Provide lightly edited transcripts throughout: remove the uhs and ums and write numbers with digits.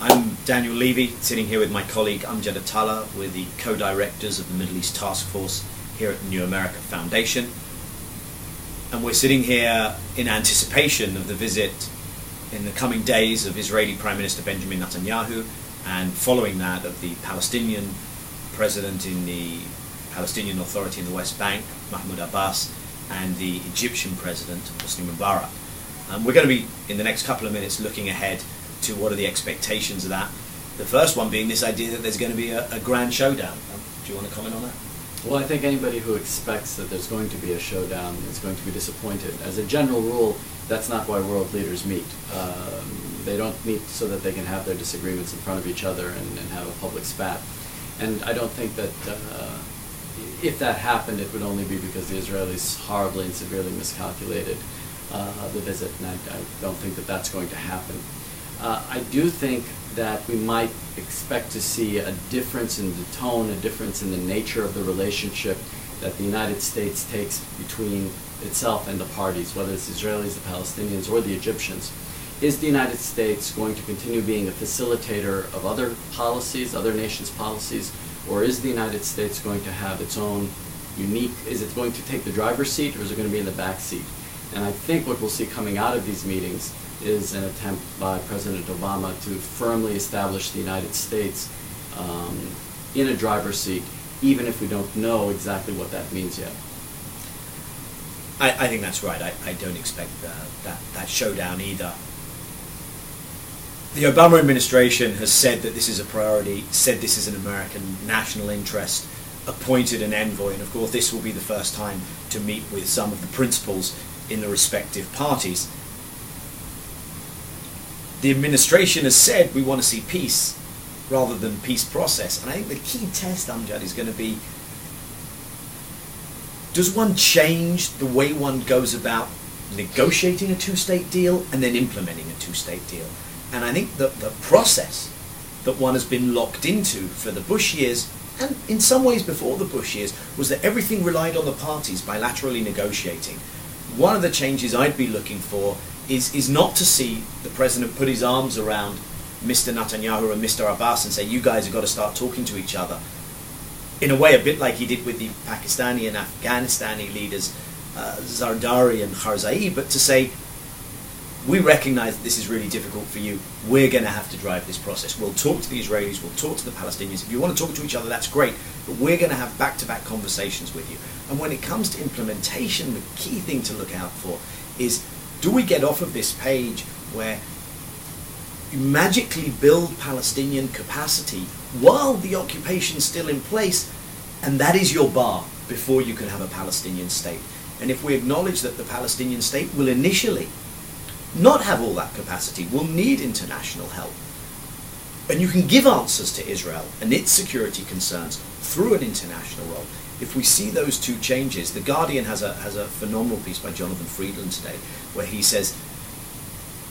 I'm Daniel Levy, sitting here with my colleague Amjad Atallah. We're the co-directors of the Middle East Task Force here at the New America Foundation. And we're sitting here in anticipation of the visit in the coming days of Israeli Prime Minister Benjamin Netanyahu, and following that of the Palestinian President in the Palestinian Authority in the West Bank, Mahmoud Abbas, and the Egyptian President, Hosni Mubarak. We're going to be, in the next couple of minutes, looking ahead to what are the expectations of that. The first one being this idea that there's going to be a grand showdown. Do you want to comment on that? Well, I think anybody who expects that there's going to be a showdown is going to be disappointed. As a general rule, that's not why world leaders meet. They don't meet so that they can have their disagreements in front of each other and have a public spat. And I don't think that if that happened, it would only be because the Israelis horribly and severely miscalculated the visit, and I don't think that that's going to happen. I do think that we might expect to see a difference in the tone, a difference in the nature of the relationship that the United States takes between itself and the parties, whether it's the Israelis, the Palestinians, or the Egyptians. Is the United States going to continue being a facilitator of other policies, other nations' policies, or is the United States going to have its own unique, is it going to take the driver's seat, or is it going to be in the back seat? And I think what we'll see coming out of these meetings is an attempt by President Obama to firmly establish the United States in a driver's seat, even if we don't know exactly what that means yet. I think that's right. I don't expect that showdown either. The Obama administration has said that this is a priority, said this is an American national interest, appointed an envoy, and of course this will be the first time to meet with some of the principals in the respective parties. The administration has said we want to see peace rather than peace process, and I think the key test, Amjad, is going to be, does one change the way one goes about negotiating a two-state deal and then implementing a two-state deal? And I think that the process that one has been locked into for the Bush years, and in some ways before the Bush years, was that everything relied on the parties bilaterally negotiating. One of the changes I'd be looking for is not to see the president put his arms around Mr. Netanyahu and Mr. Abbas and say, you guys have got to start talking to each other. In a way, a bit like he did with the Pakistani and Afghanistani leaders, Zardari and Karzai, but to say, we recognize that this is really difficult for you. We're going to have to drive this process. We'll talk to the Israelis, we'll talk to the Palestinians. If you want to talk to each other, that's great, but we're going to have back-to-back conversations with you. And when it comes to implementation, the key thing to look out for is, do we get off of this page where you magically build Palestinian capacity while the occupation's still in place, and that is your bar before you can have a Palestinian state? And if we acknowledge that the Palestinian state will initially not have all that capacity, will need international help, and you can give answers to Israel and its security concerns through an international role. If we see those two changes, The Guardian has a phenomenal piece by Jonathan Friedland today, where he says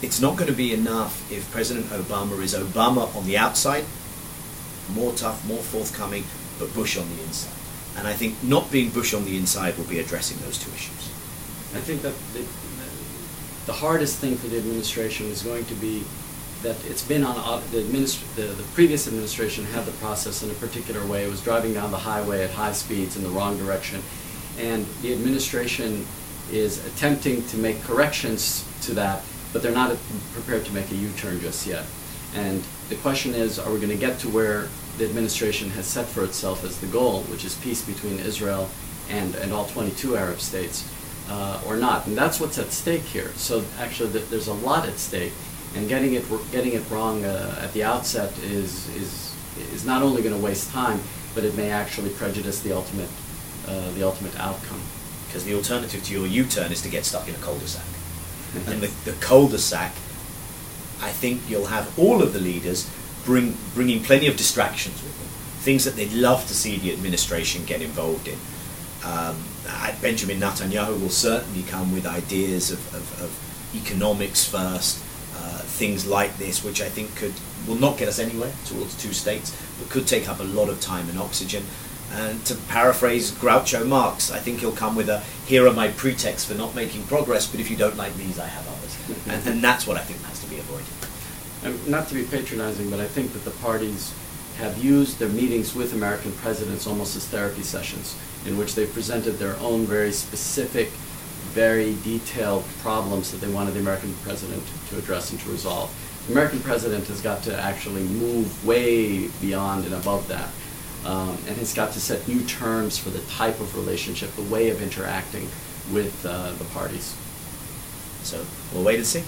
it's not going to be enough if President Obama is Obama on the outside, more tough, more forthcoming, but Bush on the inside. And I think not being Bush on the inside will be addressing those two issues. I think that the hardest thing for the administration is going to be that it's been on the previous administration had the process in a particular way. It was driving down the highway at high speeds in the wrong direction, and the administration is attempting to make corrections to that, but they're not prepared to make a U-turn just yet. And the question is, are we going to get to where the administration has set for itself as the goal, which is peace between Israel and all 22 Arab states, or not? And that's what's at stake here. So actually there's a lot at stake. And getting it wrong at the outset is not only going to waste time, but it may actually prejudice the ultimate outcome. Because the alternative to your U-turn is to get stuck in a cul-de-sac. And the cul-de-sac, I think you'll have all of the leaders bringing plenty of distractions with them, things that they'd love to see the administration get involved in. Benjamin Netanyahu will certainly come with ideas of economics first, things like this, which I think will not get us anywhere towards two states, but could take up a lot of time and oxygen. And to paraphrase Groucho Marx, I think he'll come with a, here are my pretexts for not making progress, but if you don't like these, I have others. And that's what I think has to be avoided. And not to be patronizing, but I think that the parties have used their meetings with American presidents almost as therapy sessions, in which they presented their own very specific, very detailed problems that they wanted the American president to address and to resolve. The American president has got to actually move way beyond and above that, and has got to set new terms for the type of relationship, the way of interacting with the parties. So we'll wait and see.